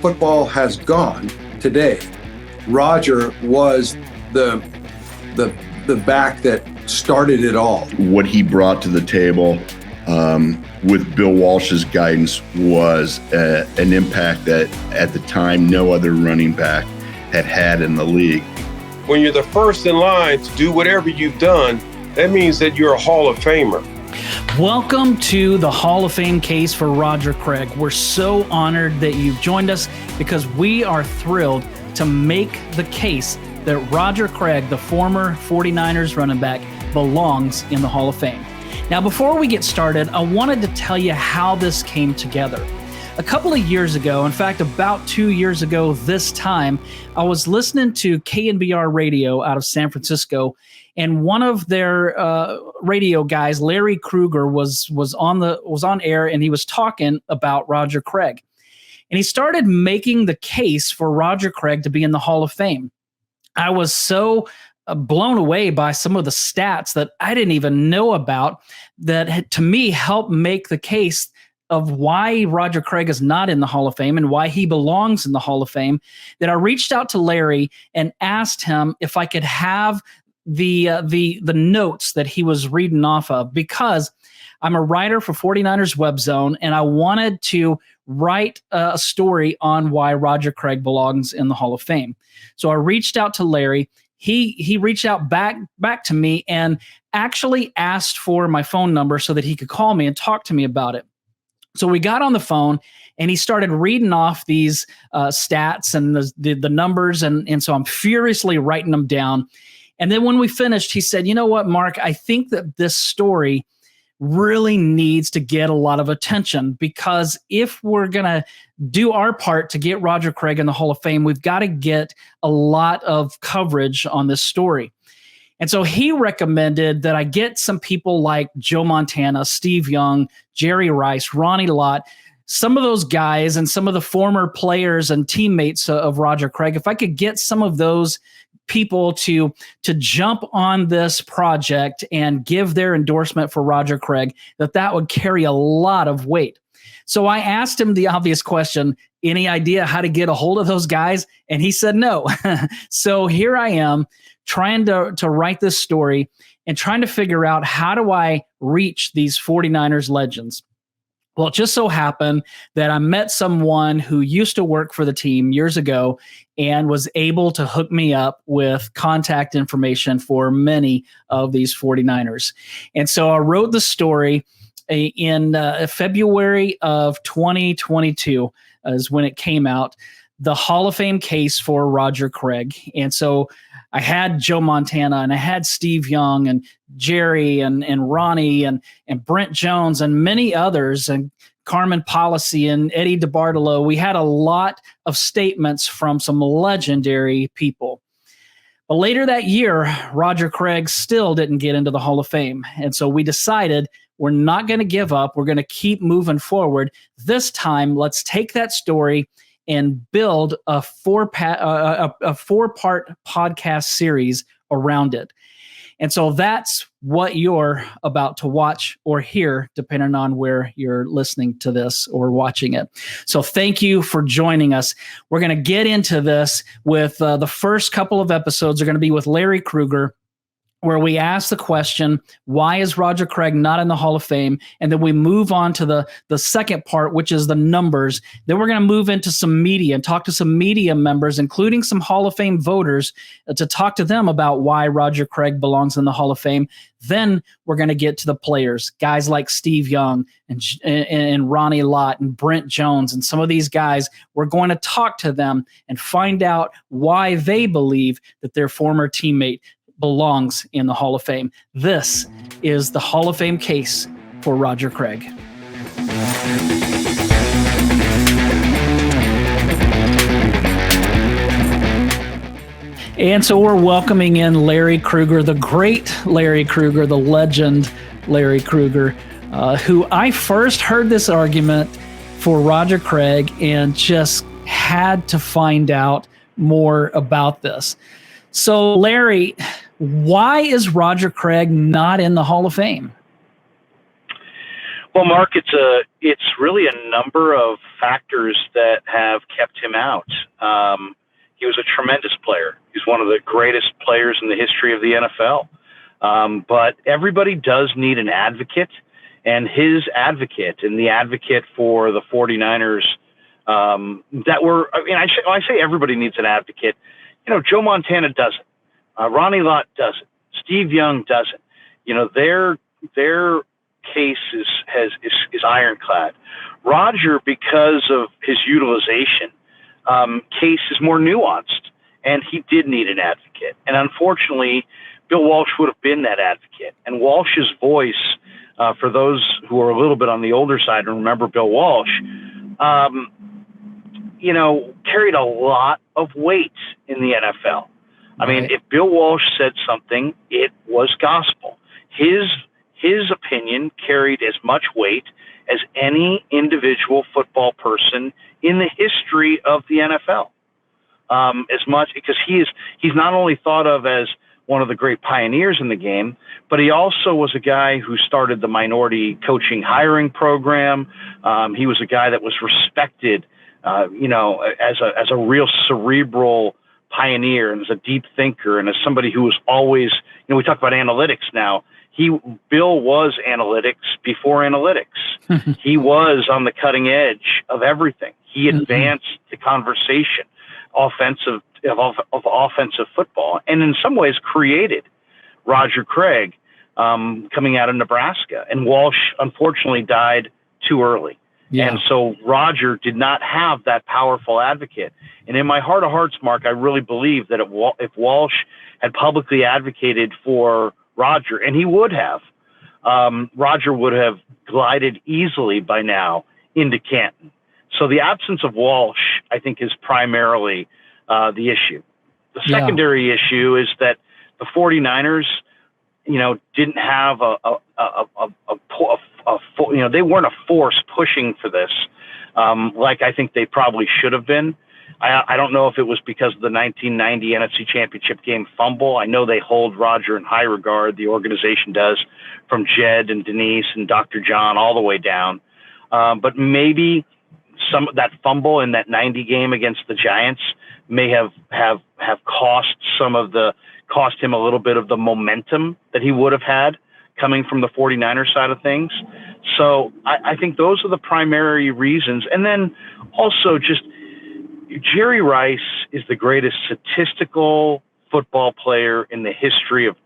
football has gone today, Roger was the back that started it all. What he brought to the table with Bill Walsh's guidance was an impact that at the time no other running back had in the league. When you're the first in line to do whatever you've done, that means that you're a Hall of Famer. Welcome to the Hall of Fame case for Roger Craig. We're so honored that you've joined us because we are thrilled to make the case that Roger Craig, the former 49ers running back, belongs in the Hall of Fame. Now, before we get started, I wanted to tell you how this came together. A couple of years ago, in fact, about 2 years ago this time, I was listening to KNBR radio out of San Francisco, and one of their radio guys, Larry Krueger, was on air, and he was talking about Roger Craig. And he started making the case for Roger Craig to be in the Hall of Fame. I was so blown away by some of the stats that I didn't even know about that, to me, helped make the case of why Roger Craig is not in the Hall of Fame and why he belongs in the Hall of Fame, that I reached out to Larry and asked him if I could have the notes that he was reading off of, because I'm a writer for 49ers Webzone, and I wanted to write a story on why Roger Craig belongs in the Hall of Fame. So I reached out to Larry. He reached out back to me and actually asked for my phone number so that he could call me and talk to me about it. So we got on the phone, and he started reading off these stats and the numbers, and so I'm furiously writing them down. And then when we finished, he said, "You know what, Mark, I think that this story really needs to get a lot of attention, because if we're going to do our part to get Roger Craig in the Hall of Fame, we've got to get a lot of coverage on this story." And so he recommended that I get some people like Joe Montana, Steve Young, Jerry Rice, Ronnie Lott, some of those guys and some of the former players and teammates of Roger Craig, if I could get some of those people to jump on this project and give their endorsement for Roger Craig, that would carry a lot of weight. So I asked him the obvious question, any idea how to get a hold of those guys? And he said no. So here I am trying to write this story and trying to figure out, how do I reach these 49ers legends? Well, it just so happened that I met someone who used to work for the team years ago and was able to hook me up with contact information for many of these 49ers. And so I wrote the story in February of 2022 is when it came out, the Hall of Fame case for Roger Craig. And so I had Joe Montana, and I had Steve Young and Jerry and Ronnie and Brent Jones and many others, and Carmen Policy and Eddie DeBartolo. We had a lot of statements from some legendary people. But later that year, Roger Craig still didn't get into the Hall of Fame. And so we decided we're not going to give up. We're going to keep moving forward. This time, let's take that story and build a four-part podcast series around it. And so that's what you're about to watch or hear, depending on where you're listening to this or watching it. So thank you for joining us. We're going to get into this with the first couple of episodes are going to be with Larry Krueger, where we ask the question, why is Roger Craig not in the Hall of Fame? And then we move on to the second part, which is the numbers. Then we're going to move into some media and talk to some media members, including some Hall of Fame voters, to talk to them about why Roger Craig belongs in the Hall of Fame. Then we're going to get to the players, guys like Steve Young and Ronnie Lott and Brent Jones. And some of these guys, we're going to talk to them and find out why they believe that their former teammate belongs in the Hall of Fame. This is the Hall of Fame case for Roger Craig. And so we're welcoming in Larry Krueger, the great Larry Krueger, the legend Larry Krueger, who I first heard this argument for Roger Craig and just had to find out more about this. So, Larry, why is Roger Craig not in the Hall of Fame? Well, Mark, it's really a number of factors that have kept him out. He was a tremendous player. He's one of the greatest players in the history of the NFL. But everybody does need an advocate, and his advocate and the advocate for the 49ers I say everybody needs an advocate. Joe Montana doesn't. Ronnie Lott doesn't. Steve Young doesn't. Their case is ironclad. Roger, because of his utilization, case is more nuanced, and he did need an advocate. And unfortunately, Bill Walsh would have been that advocate. And Walsh's voice, for those who are a little bit on the older side and remember Bill Walsh, carried a lot of weight in the NFL. I mean, if Bill Walsh said something, it was gospel. His opinion carried as much weight as any individual football person in the history of the NFL. As much because he's not only thought of as one of the great pioneers in the game, but he also was a guy who started the minority coaching hiring program. He was a guy that was respected, as a real cerebral pioneer and as a deep thinker and as somebody who was always, we talk about analytics now. Bill was analytics before analytics. He was on the cutting edge of everything. He advanced the conversation of offensive football, and in some ways created Roger Craig coming out of Nebraska. And Walsh, unfortunately, died too early. Yeah. And so Roger did not have that powerful advocate. And in my heart of hearts, Mark, I really believe that if Walsh had publicly advocated for Roger, and he would have, Roger would have glided easily by now into Canton. So the absence of Walsh, I think, is primarily the issue. The secondary issue is that the 49ers, didn't have they weren't a force pushing for this, like I think they probably should have been. I don't know if it was because of the 1990 NFC Championship game fumble. I know they hold Roger in high regard. The organization does, from Jed and Denise and Dr. John all the way down. But maybe some that fumble in that 90 game against the Giants may have cost him a little bit of the momentum that he would have had coming from the 49ers side of things. So I think those are the primary reasons. And then also just Jerry Rice is the greatest statistical football player in the history of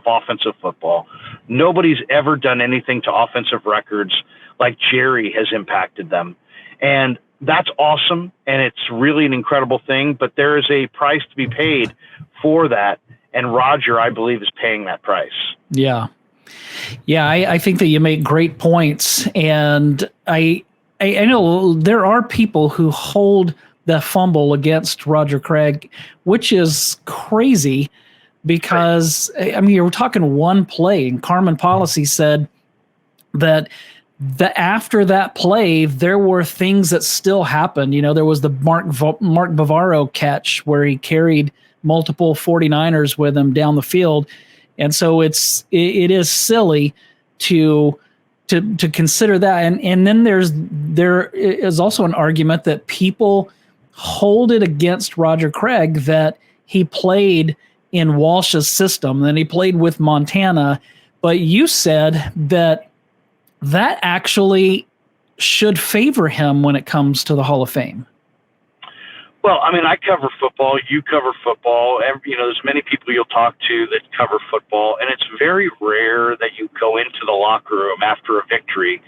offensive football. Nobody's ever done anything to offensive records like Jerry has impacted them. And that's awesome, and it's really an incredible thing, but there is a price to be paid for that, and Roger, I believe, is paying that price. Yeah. Yeah, I think that you make great points, and I know there are people who hold the fumble against Roger Craig, which is crazy because, you're talking one play, and Carmen Policy said that after that play, there were things that still happened. There was the Mark Bavaro catch where he carried multiple 49ers with him down the field. And so it is silly to consider that. And then there is also an argument that people hold it against Roger Craig that he played in Walsh's system, and he played with Montana. But you said that actually should favor him when it comes to the Hall of Fame. Well, I cover football. You cover football. There's many people you'll talk to that cover football, and it's very rare that you go into the locker room after a victory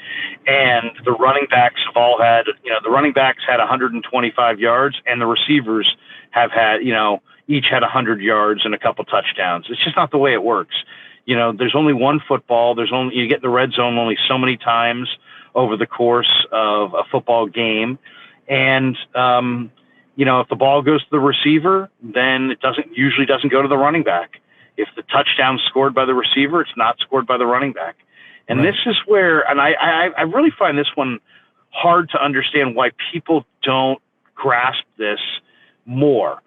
and the running backs have all had, the running backs had 125 yards and the receivers have had, each had 100 yards and a couple touchdowns. It's just not the way it works. There's only one football. You get in the red zone only so many times over the course of a football game. And, if the ball goes to the receiver, then it usually doesn't go to the running back. If the touchdown's scored by the receiver, it's not scored by the running back. And This is where, and I really find this one hard to understand why people don't grasp this more.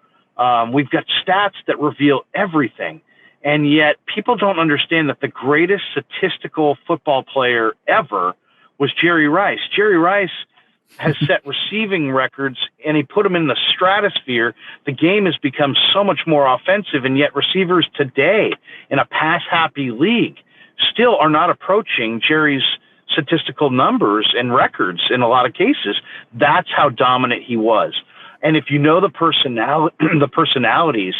We've got stats that reveal everything. And yet people don't understand that the greatest statistical football player ever was Jerry Rice. Jerry Rice has set receiving records, and he put them in the stratosphere. The game has become so much more offensive, and yet receivers today in a pass-happy league still are not approaching Jerry's statistical numbers and records in a lot of cases. That's how dominant he was. And if you know the personalities,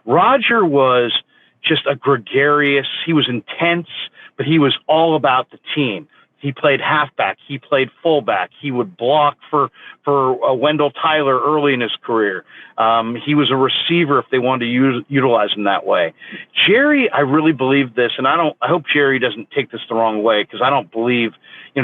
Roger was just a gregarious, he was intense, but he was all about the team. He played halfback. He played fullback. He would block for Wendell Tyler early in his career. He was a receiver if they wanted to utilize him that way. Jerry, I really believe this, and I hope Jerry doesn't take this the wrong way, because I don't believe,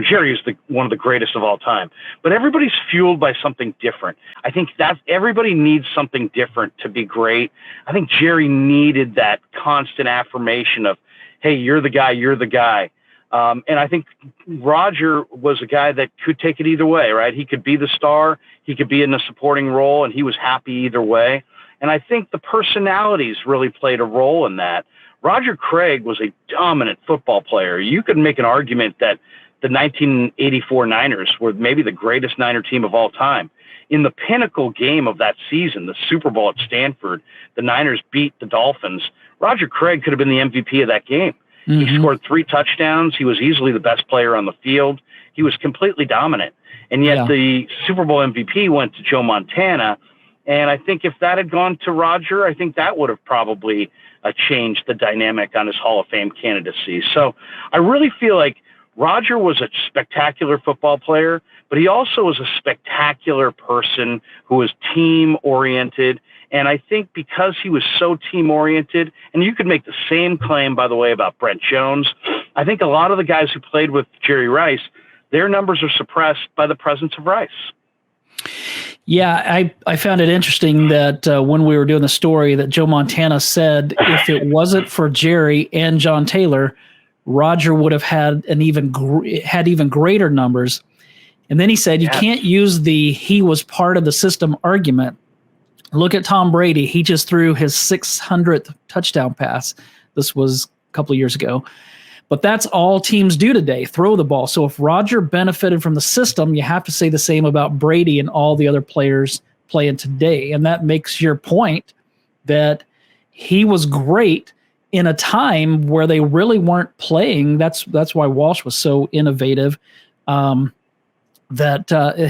Jerry is one of the greatest of all time. But everybody's fueled by something different. I think that everybody needs something different to be great. I think Jerry needed that constant affirmation of, hey, you're the guy, you're the guy. And I think Roger was a guy that could take it either way, right? He could be the star, he could be in a supporting role, and he was happy either way. And I think the personalities really played a role in that. Roger Craig was a dominant football player. You could make an argument that the 1984 Niners were maybe the greatest Niner team of all time. In the pinnacle game of that season, the Super Bowl at Stanford, the Niners beat the Dolphins. Roger Craig could have been the MVP of that game. Mm-hmm. He scored 3 touchdowns. He was easily the best player on the field. He was completely dominant. And yet the Super Bowl MVP went to Joe Montana. And I think if that had gone to Roger, I think that would have probably changed the dynamic on his Hall of Fame candidacy. So I really feel like Roger was a spectacular football player, but he also was a spectacular person who was team-oriented. And I think because he was so team-oriented, and you could make the same claim, by the way, about Brent Jones, I think a lot of the guys who played with Jerry Rice, their numbers are suppressed by the presence of Rice. Yeah, I found it interesting that when we were doing the story that Joe Montana said if it wasn't for Jerry and John Taylor, Roger would have had even greater numbers. And then he said you can't use the he was part of the system argument. Look at Tom Brady. He just threw his 600th touchdown pass. This was a couple of years ago. But that's all teams do today, throw the ball. So if Roger benefited from the system, you have to say the same about Brady and all the other players playing today. And that makes your point that he was great in a time where they really weren't playing. That's why Walsh was so innovative, that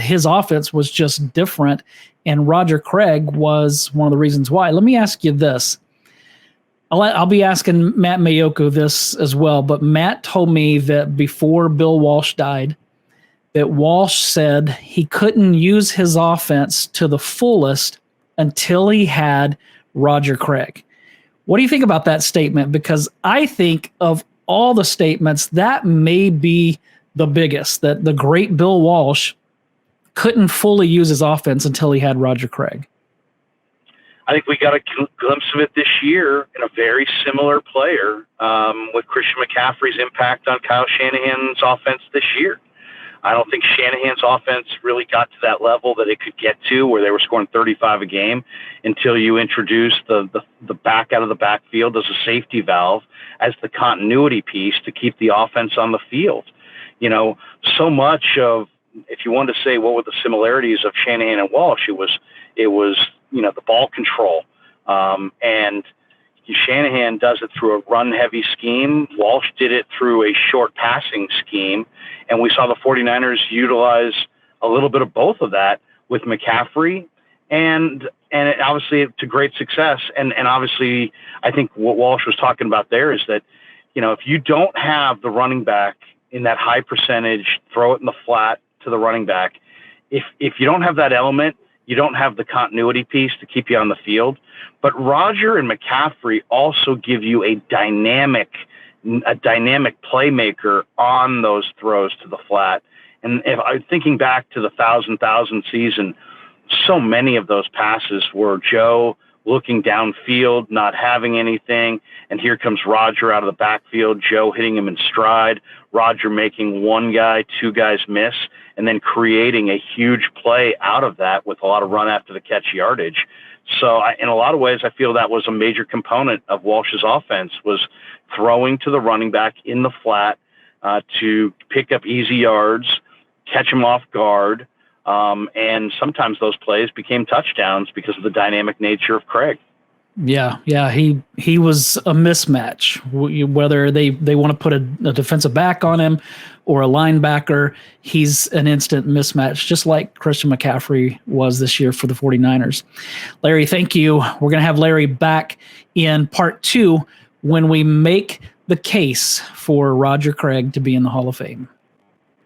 his offense was just different. And Roger Craig was one of the reasons why. Let me ask you this. I'll be asking Matt Mayoko this as well, but Matt told me that before Bill Walsh died, that Walsh said he couldn't use his offense to the fullest until he had Roger Craig. What do you think about that statement? Because I think of all the statements, that may be the biggest, that the great Bill Walsh couldn't fully use his offense until he had Roger Craig. I think we got a glimpse of it this year in a very similar player with Christian McCaffrey's impact on Kyle Shanahan's offense this year. I don't think Shanahan's offense really got to that level that it could get to where they were scoring 35 a game until you introduced the back out of the backfield as a safety valve, as the continuity piece to keep the offense on the field. You know, so much of, if you wanted to say what were the similarities of Shanahan and Walsh, it was the ball control. And Shanahan does it through a run-heavy scheme. Walsh did it through a short passing scheme. And we saw the 49ers utilize a little bit of both of that with McCaffrey, and it, obviously to great success. And obviously, I think what Walsh was talking about there is that, if you don't have the running back in that high percentage, throw it in the flat to the running back, if you don't have that element, you don't have the continuity piece to keep you on the field. But Roger and McCaffrey also give you a dynamic playmaker on those throws to the flat. And if I'm thinking back to the 1,000 season, so many of those passes were Joe looking downfield, not having anything, and here comes Roger out of the backfield, Joe hitting him in stride, Roger making one guy, two guys miss, and then creating a huge play out of that with a lot of run after the catch yardage. So in a lot of ways, I feel that was a major component of Walsh's offense, was throwing to the running back in the flat, to pick up easy yards, catch them off guard. And sometimes those plays became touchdowns because of the dynamic nature of Craig. Yeah, he was a mismatch. Whether they want to put a defensive back on him or a linebacker, he's an instant mismatch, just like Christian McCaffrey was this year for the 49ers. Larry, thank you. We're going to have Larry back in part 2 when we make the case for Roger Craig to be in the Hall of Fame.